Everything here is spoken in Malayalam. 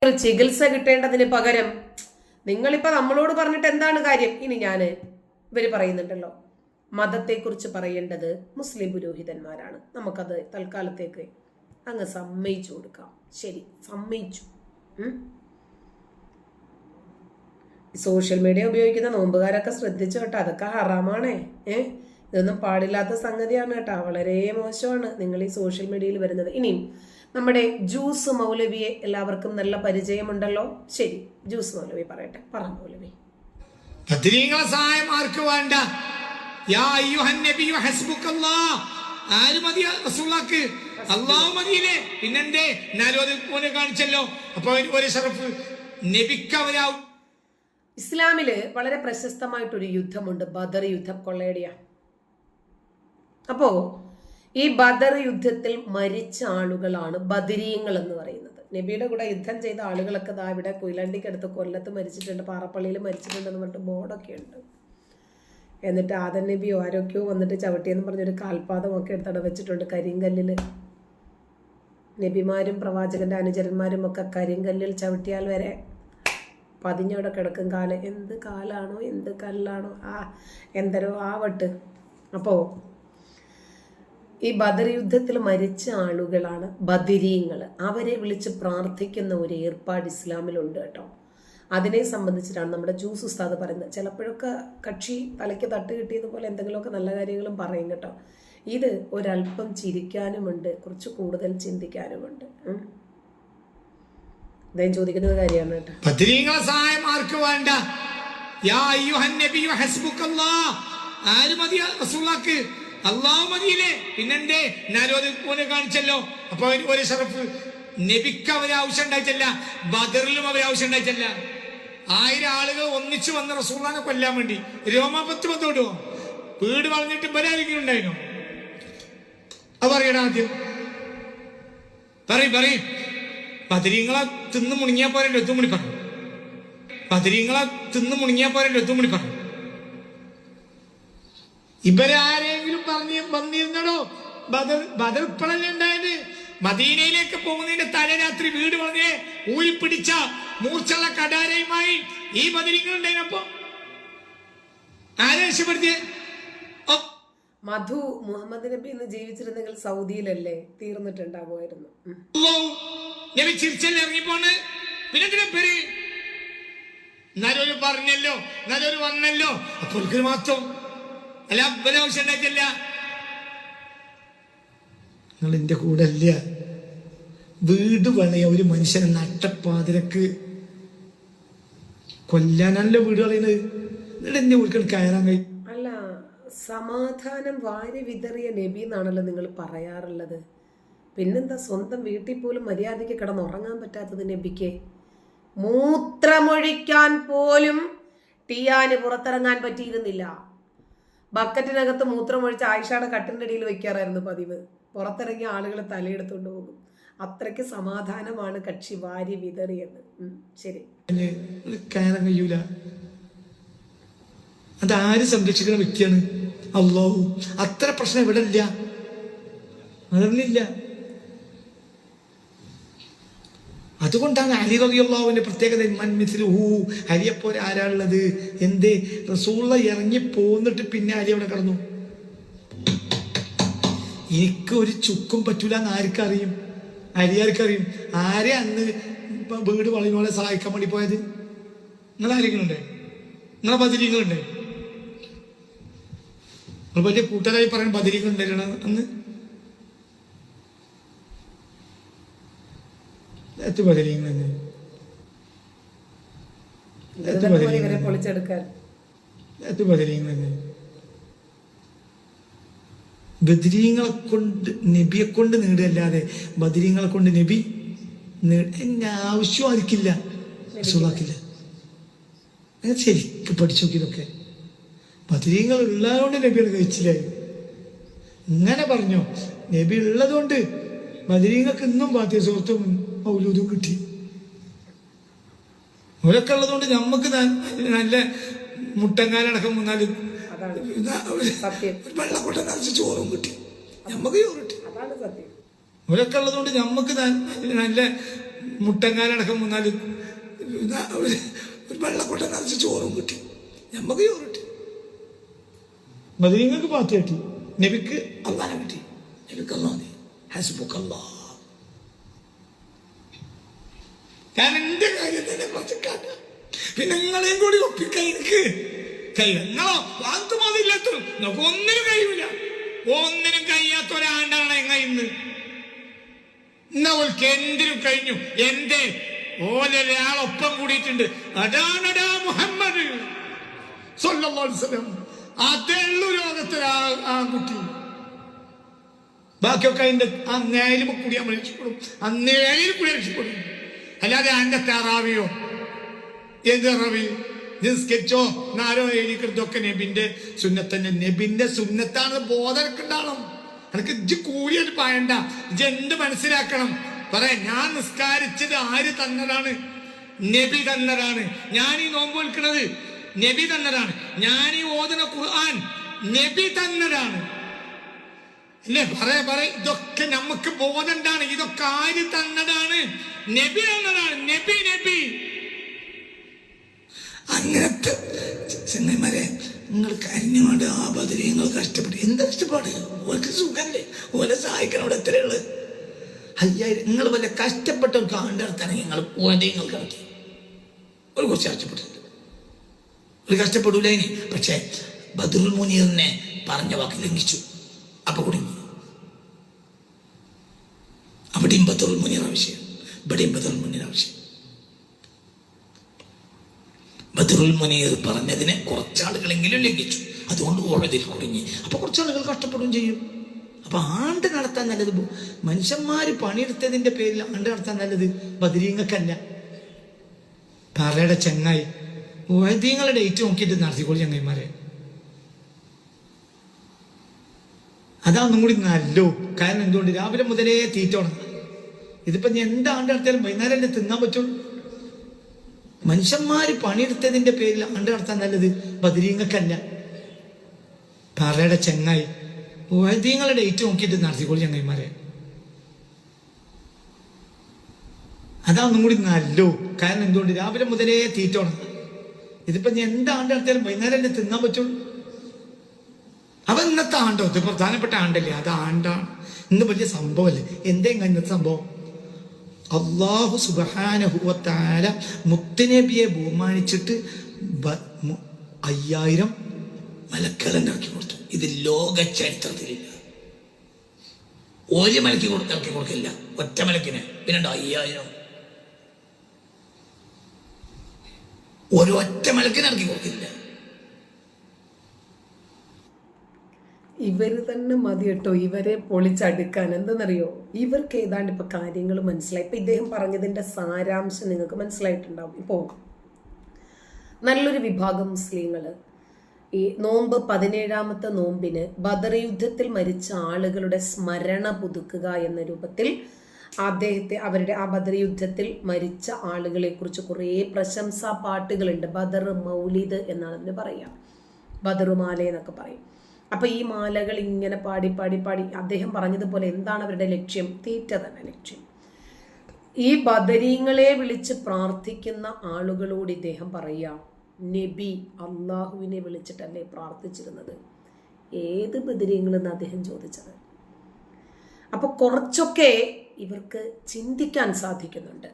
ഒരു ചികിത്സ കിട്ടേണ്ടതിന് പകരം നിങ്ങളിപ്പോ നമ്മളോട് പറഞ്ഞിട്ട് എന്താണ് കാര്യം? ഇനി ഇവര് പറയുന്നുണ്ടല്ലോ, മതത്തെക്കുറിച്ച് പറയേണ്ടത് മുസ്ലിം പുരോഹിതന്മാരാണ്, നമുക്കത് തൽക്കാലത്തേക്ക് അങ്ങ് സമ്മതിച്ചു കൊടുക്കാം. ശരി, സമ്മതിച്ചു. സോഷ്യൽ മീഡിയ ഉപയോഗിക്കുന്ന നോമ്പുകാരൊക്കെ ശ്രദ്ധിച്ചു കേട്ടോ, അതൊക്കെ ഹറാമാണേ. ഇതൊന്നും പാടില്ലാത്ത സംഗതിയാണ് കേട്ടോ, വളരെ മോശമാണ് നിങ്ങൾ ഈ സോഷ്യൽ മീഡിയയിൽ വരുന്നത്. ഇനിയും നമ്മുടെ ജ്യൂസ് മൗലവിയെ എല്ലാവർക്കും നല്ല പരിചയമുണ്ടല്ലോ. ശരി, ജ്യൂസ് മൗലവി പറയട്ടെ. പറ മൗലവി. ബദരീങ്ങളെ സഹായം ആർക്ക് വേണ്ട? യാ അയ്യുഹൻ നബിയു ഹസ്ബുക്കല്ലാഹ്. ആര് മതി റസൂലുള്ളാഹിക്ക്? അല്ലാഹു മതിയില്ലേ? പിന്നെന്തേ നാലോനെ കാണിച്ചല്ലോ. അപ്പൊ ഒരു ഷറഫ് നബിക്കവരാവും. ഇസ്ലാമില് വളരെ പ്രശസ്തമായിട്ടൊരു യുദ്ധമുണ്ട്, ബദർ യുദ്ധം, കൊള്ളയടിയ. അപ്പോ ഈ ബദർ യുദ്ധത്തിൽ മരിച്ച ആളുകളാണ് ബദരീങ്ങൾ എന്ന് പറയുന്നത്. നബിയുടെ കൂടെ യുദ്ധം ചെയ്ത ആളുകളൊക്കെ ദാ ഇവിടെ കൊയിലാണ്ടിക്കടുത്ത് കൊല്ലത്ത് മരിച്ചിട്ടുണ്ട്, പാറപ്പള്ളിയിൽ മരിച്ചിട്ടുണ്ടെന്ന് പറഞ്ഞിട്ട് ബോർഡൊക്കെ ഉണ്ട്. എന്നിട്ട് ആദൻ നബിയോ ആരൊക്കെയോ വന്നിട്ട് ചവിട്ടിയെന്ന് പറഞ്ഞൊരു കാൽപാദമൊക്കെ എടുത്തട വെച്ചിട്ടുണ്ട് കരിങ്കല്ലിൽ. നബിമാരും പ്രവാചകന്റെ അനുചരന്മാരും ഒക്കെ കരിങ്കല്ലിൽ ചവിട്ടിയാൽ വരെ പതിഞ്ഞവിടെ കിടക്കും കാല്. എന്ത് കാലാണോ എന്ത് കല്ലാണോ എന്തരോ ആവട്ട്. അപ്പോ ഈ ബദർ യുദ്ധത്തിൽ മരിച്ച ആളുകളാണ് ബദരീങ്ങൾ. അവരെ വിളിച്ച് പ്രാർത്ഥിക്കുന്ന ഒരു ഏർപ്പാട് ഇസ്ലാമിലുണ്ട് കേട്ടോ. അതിനെ സംബന്ധിച്ചിട്ടാണ് നമ്മുടെ ജ്യൂസ് ഉസ്താദ് പറയുന്നത്. ചിലപ്പോഴൊക്കെ കക്ഷി തലയ്ക്ക് തട്ട് കിട്ടിയതുപോലെ എന്തെങ്കിലുമൊക്കെ നല്ല കാര്യങ്ങളും പറയും കേട്ടോ. ഇത് ഒരല്പം ചിരിക്കാനുമുണ്ട്, കുറച്ച് കൂടുതൽ ചിന്തിക്കാനുമുണ്ട്. അദ്ദേഹം ചോദിക്കുന്ന കാര്യമാണ് കേട്ടോ. ബദരീങ്ങളെ സഹായം ആർക്ക് വേണ്ട? യാ അയ്യുഹൻ നബിയു ഹസ്ബുക്കല്ലാഹ്. ആര് മതി റസൂലുള്ളാഹിക്ക്? അല്ലാഹു മതിയില്ലേ? പിന്നെന്തേ നാലോനെ കാണിച്ചല്ലോ. അപ്പൊ ഒരു ഷറഫ് നബിക്ക് അവരെ ആവശ്യം ഉണ്ടായിട്ടല്ല, ബദറിലും അവരെ ആവശ്യം ഉണ്ടായിട്ടല്ല. 1000 ആളുകൾ ഒന്നിച്ചു വന്ന റസൂലുള്ളാഹിനെ കൊല്ലാൻ വേണ്ടി രോമാപത്ത് ബന്ധോടുവോ? വീട് വളഞ്ഞിട്ട് ബലാരിക്കും ഉണ്ടായിരുന്നു. അത് പറയണ ആദ്യം പറയും. ബദരീങ്ങളെ തിന്ന് മുണിങ്ങിയാ പോരല്ലോ എത്തുമണി പറഞ്ഞു. ബദരീങ്ങളെ തിന്ന് മുണിങ്ങിയാ പോരല്ലോ എത്തുമണി പറഞ്ഞു. ഇവരാരെങ്കിലും വന്നിരുന്നടോ? ബദർ ഇപ്പോഴല്ലേ ഉണ്ടായത്? മദീനയിലേക്ക് പോകുന്നതിന്റെ തലേരാത്രി വീട് വളഞ്ഞ് ഊരിപ്പിടിച്ച മൂർച്ചുള്ള കടാരയുമായി ഈ ബദരീങ്ങൾ ഉണ്ടായിരുന്നപ്പോ ആരെ രക്ഷപ്പെടുത്തിയേ? മധു മുഹമ്മദ് നബി ഇന്ന് ജീവിച്ചിരുന്നെങ്കിൽ സൗദിയിലല്ലേ തീർന്നിട്ടുണ്ടാവുമായിരുന്നു. നബി ചിരിച്ചല്ലേ ഇറങ്ങിപ്പോണ്. പിന്നെ പേര് നല്ലൊരു പറഞ്ഞല്ലോ, നല്ലൊരു വന്നല്ലോ, അപ്പോൾ മാത്രം അല്ല ആവശ്യം ഉണ്ടായിട്ടില്ല. നിങ്ങൾ എന്റെ കൂടെ അല്ല. വീട് വളയ ഒരു മനുഷ്യനെ നട്ടപ്പാതിരക്ക് കൊല്ലാനല്ല വീട് കളയുന്നത്. എന്നിട്ട് എന്റെ വീട്ടിൽ കയറാൻ കഴിയും? അല്ല, സമാധാനം വാരി വിതറിയ നബി എന്നാണല്ലോ നിങ്ങൾ പറയാറുള്ളത്. പിന്നെന്താ സ്വന്തം വീട്ടിൽ പോലും മര്യാദയ്ക്ക് കിടന്നുറങ്ങാൻ പറ്റാത്തത് നബിക്ക്? മൂത്രമൊഴിക്കാൻ പോലും ടിയാന് പുറത്തിറങ്ങാൻ പറ്റിയിരുന്നില്ല. ബക്കറ്റിനകത്ത് മൂത്രമൊഴിച്ച് ആയിഷയുടെ കട്ടിൻ്റെ അടിയിൽ വെക്കാറായിരുന്നു പതിവ്. പുറത്തിറങ്ങിയ ആളുകൾ തലയെടുത്തുകൊണ്ട് പോകും. അത്രയ്ക്ക് സമാധാനമാണ് കക്ഷി വാരി വിതറിയത്. ശരി, കയറാൻ കഴിയൂല. അതാര് സംരക്ഷിക്കുന്ന വ്യക്തിയാണ്? അല്ലാഹു. അത്ര പ്രശ്നം ഇവിടെ ഇല്ല, അതറിയില്ല. അതുകൊണ്ടാണ് അലി റളിയല്ലാഹുവിന്റെ പ്രത്യേകത. അലിയെപ്പോലെ ആരാളുള്ളത്? എന്തേ? റസൂലുള്ള ഇറങ്ങി പോന്നിട്ട് പിന്നെ അലി അവിടെ കടന്നു. എനിക്ക് ഒരു ചുക്കും പറ്റൂല എന്ന് ആർക്കറിയും? അലിയാർക്കറിയും. ആരെ അന്ന് വീട് വളയുന്നോളെ സഹായിക്കാൻ വേണ്ടി പോയത്? നിങ്ങൾ ആരെങ്കിലുണ്ടേ? നിങ്ങളെ ബദരീങ്ങളുണ്ടേ? നിങ്ങൾ വലിയ കൂട്ടരായി പറയാൻ ബദരീങ്ങളുണ്ടായിരുന്നു അന്ന്? ബദരീങ്ങളെ കൊണ്ട് നബിയെ കൊണ്ട് നേടുകയല്ലാതെ ബദരീങ്ങളെ കൊണ്ട് നബി ആവശ്യം ആയിരിക്കില്ല, റസൂലുള്ളാഹിക്കില്ല. ശരിക്കും പഠിച്ചു നോക്കിയതൊക്കെ. ബദരീങ്ങൾ ഉള്ളതുകൊണ്ട് നബിയുടെ കഴിച്ചില്ലായി. ഇങ്ങനെ പറഞ്ഞോ? നബി ഉള്ളതുകൊണ്ട് ബദരീങ്ങൾക്ക് ഇന്നും പാത്തിയ സുഹൃത്തും മൗലൂദും കിട്ടി. അവരൊക്കെ ഉള്ളതുകൊണ്ട് നമുക്ക് നല്ല മുട്ടങ്കാലടക്കം വന്നാലും വെള്ളക്കൊട്ട നിറച്ച് ചോറും കിട്ടി, നമുക്ക് ചോറ് കിട്ടി. അവരൊക്കെ ഉള്ളതുകൊണ്ട് നമുക്ക് നല്ല മുട്ടങ്ങാലടക്കം 3-4 ഒരു വെള്ളക്കൊട്ട നിറച്ച് ചോറും കിട്ടി. നമുക്ക് ചോറ് കിട്ടി, ബദരീങ്ങൾക്ക് പാത്ത് കിട്ടി, നബിക്ക് അള്ളാനെ കിട്ടി. നബിക്ക് അള്ളാഹ് ഹസ്ബുക്കല്ലാഹ്. ഞാൻ എന്റെ കാര്യത്തിനെ കുറച്ച് കാട്ടാം, പിന്നെ നിങ്ങളെയും കൂടി ഒപ്പിക്കാൻ എനിക്ക് കഴിയും. നിങ്ങളോ വാത്തുമാതില്ലാത്ത നമുക്ക് ഒന്നിനും കഴിയൂല. ഒന്നിനും കഴിയാത്ത ഒരാണ്ടാണ് ഇന്ന്. അവൾക്ക് എന്തിനും കഴിഞ്ഞു. എന്റെ ഓലൊരാളൊപ്പം കൂടിയിട്ടുണ്ട്. അതാണടാ മുഹമ്മദ് സ്വല്ലല്ലാഹു അലൈഹി വസല്ലം. അതേള്ളു ലോകത്തിലെ ആൺകുട്ടി. ബാക്കിയൊക്കെ അതിന്റെ ആ നേരിൽ കൂടി നമ്മൾ രക്ഷപ്പെടും, ആ നേരിൽ കൂടി രക്ഷപ്പെടും. അല്ലാതെ അതിന്റെ തറാവിയോ എന്ത് റവി നിസ്കരിച്ചോ നാരോ എഴുതിക്കിടത്തൊക്കെ നബിന്റെ സുന്നത്തന്നെ. നബിന്റെ സുന്നത്താണ് ബോധനക്കുണ്ടാവണം. എനിക്ക് ഇജ്ജ് കൂലിയൊരു പായണ്ട, ഇജ്ജ് എന്ത് മനസ്സിലാക്കണം. പറയാ ഞാൻ നിസ്കാരിച്ചത് ആര് തന്നതാണ്? നബി തന്നതാണ്. ഞാൻ ഈ നോമ്പ് വിൽക്കുന്നത് നബി തന്നതാണ്. ഞാൻ ഈ ഓതുന്ന ഖുർആൻ നബി തന്നതാണ്. അല്ലേ? പറ ഇതൊക്കെ നമുക്ക് ബോധണ്ടാണ്. ഇതൊക്കെ ആര് തന്നതാണ്? നബി തന്നതാണ്. നബി നബി. അങ്ങനത്തെ ചെങ്ങന്മാരെ നിങ്ങൾ കരഞ്ഞുകൊണ്ട് ആ ബദരി നിങ്ങൾ കഷ്ടപ്പെട്ടു. എന്ത് കഷ്ടപ്പാട്? ഓർക്ക് സുഖല്ലേ? ഓലെ സഹായിക്കണം. ഇവിടെ എത്രയുള്ളു? 5000. നിങ്ങൾ വല്ല കഷ്ടപ്പെട്ടവർക്ക് ആണ്ടെടുത്താണെങ്കിൽ നിങ്ങൾ നിങ്ങൾക്ക് ഇറക്കി ഒരു കുറച്ച് കഷ്ടപ്പെട്ടിട്ടുണ്ട്. ഒരു കഷ്ടപ്പെടൂല ഇനി. പക്ഷെ ബദറുൽ മുനീറിനെ പറഞ്ഞ വാക്ക് ലംഘിച്ചു. അപ്പൊ കുടുങ്ങി. അവിടെയും ബദറുൽ മുനീർ ആവശ്യം, ഇവിടെയും ബദറുൽ മുനീർ ആവശ്യം. ബദറുൽ മുനീർ പറഞ്ഞതിനെ കുറച്ചാളുകളെങ്കിലും ലംഘിച്ചു. അതുകൊണ്ട് ഓഴതിൽ കുടുങ്ങി. അപ്പൊ കുറച്ചാളുകൾ കഷ്ടപ്പെടുകയും ചെയ്യും. അപ്പൊ ആണ്ട് നടത്താൻ നല്ലത് മനുഷ്യന്മാര് പണിയെടുത്തതിന്റെ പേരിൽ ആണ്ട് നടത്താൻ നല്ലത് ബദരീങ്ങൾക്കല്ല. പറയുടെ ചെങ്ങായി വൈദ്യങ്ങളുടെ ഡേറ്റ് നോക്കിയിട്ട് നടത്തിക്കോളൂ ചങ്ങായിമാരെ. അതൊന്നും കൂടി നല്ലോ. കാരണം എന്തുകൊണ്ട്? രാവിലെ മുതലേ തീറ്റ തുടങ്ങും. ഇതിപ്പോ എന്താണ്ട് നടത്തിയാലും വൈകുന്നേരം അല്ലേ തിന്നാൻ പറ്റുള്ളൂ. മനുഷ്യന്മാര് പണിയെടുത്തതിന്റെ പേരിൽ ആണ്ട് നടത്താൻ നല്ലത് ബദരീങ്ങൾക്കല്ല. പറയുടെ ചെങ്ങായി വൈദ്യങ്ങളുടെ ഡേറ്റ് നോക്കിയിട്ട് നടത്തിക്കോളൂ ചങ്ങായിമാരെ. അതൊന്നും കൂടി നല്ലോ. കാരണം എന്തുകൊണ്ട്? രാവിലെ മുതലേ തീറ്റ തുടങ്ങും. ഇതിപ്പോ എന്താണ്ട് നടത്തിയാലും വൈകുന്നേരം അല്ലേ തിന്നാൻ പറ്റുള്ളൂ. അപ്പൊ ഇന്നത്തെ ആണ്ടോ? ഇത് പ്രധാനപ്പെട്ട ആണ്ടല്ലേ? അത് ആണ്ടാണ്. ഇന്ന് വലിയ സംഭവമല്ലേ? എന്തെങ്കിലും ഇന്നത്തെ സംഭവം? അല്ലാഹു സുബ്ഹാനഹു വ തആല മുത്തുനബിയെ ബഹുമാനിച്ചിട്ട് 5000 മലക്കുകളെ ഇറക്കി കൊടുത്തു. ഇത് ലോക ചരിത്രത്തിലില്ല. ഒരു മലക്ക് ഇറക്കി കൊടുക്കില്ല, ഒറ്റ മലക്കിന്. പിന്നെ 5000 ഒരു ഒറ്റ മലക്കിന് ഇറക്കി കൊടുക്കില്ല. ഇവര് തന്നെ മതി കേട്ടോ ഇവരെ പൊളിച്ചടുക്കാൻ. എന്തെന്നറിയോ? ഇവർക്ക് ഏതാണ്ട് ഇപ്പൊ കാര്യങ്ങൾ മനസ്സിലായി. ഇപ്പൊ ഇദ്ദേഹം പറഞ്ഞതിന്റെ സാരാംശം നിങ്ങൾക്ക് മനസ്സിലായിട്ടുണ്ടാവും. ഇപ്പോ നല്ലൊരു വിഭാഗം മുസ്ലിങ്ങള് ഈ നോമ്പ് 17ാമത്തെ നോമ്പിന് ബദർ യുദ്ധത്തിൽ മരിച്ച ആളുകളുടെ സ്മരണ പുതുക്കുക എന്ന രൂപത്തിൽ അവരുടെ ആ ബദർ യുദ്ധത്തിൽ മരിച്ച ആളുകളെ കുറിച്ച് കുറേ പ്രശംസാ പാട്ടുകളുണ്ട്. ബദർ മൗലിദ് എന്നാണ് അതിന് പറയാ, ബദറുമാല എന്നൊക്കെ പറയും. അപ്പൊ ഈ മാലകൾ ഇങ്ങനെ പാടി പാടി പാടി അദ്ദേഹം പറഞ്ഞതുപോലെ എന്താണ് അവരുടെ ലക്ഷ്യം? തീറ്റ തന്നെ ലക്ഷ്യം. ഈ ബദരീങ്ങളെ വിളിച്ച് പ്രാർത്ഥിക്കുന്ന ആളുകളോട് ഇദ്ദേഹം പറയാ, നബി അള്ളാഹുവിനെ വിളിച്ചിട്ടല്ലേ പ്രാർത്ഥിച്ചിരുന്നത്? ഏത് ബദരീങ്ങളെന്ന് അദ്ദേഹം ചോദിച്ചത്. അപ്പൊ കുറച്ചൊക്കെ ഇവർക്ക് ചിന്തിക്കാൻ സാധിക്കുന്നുണ്ട്.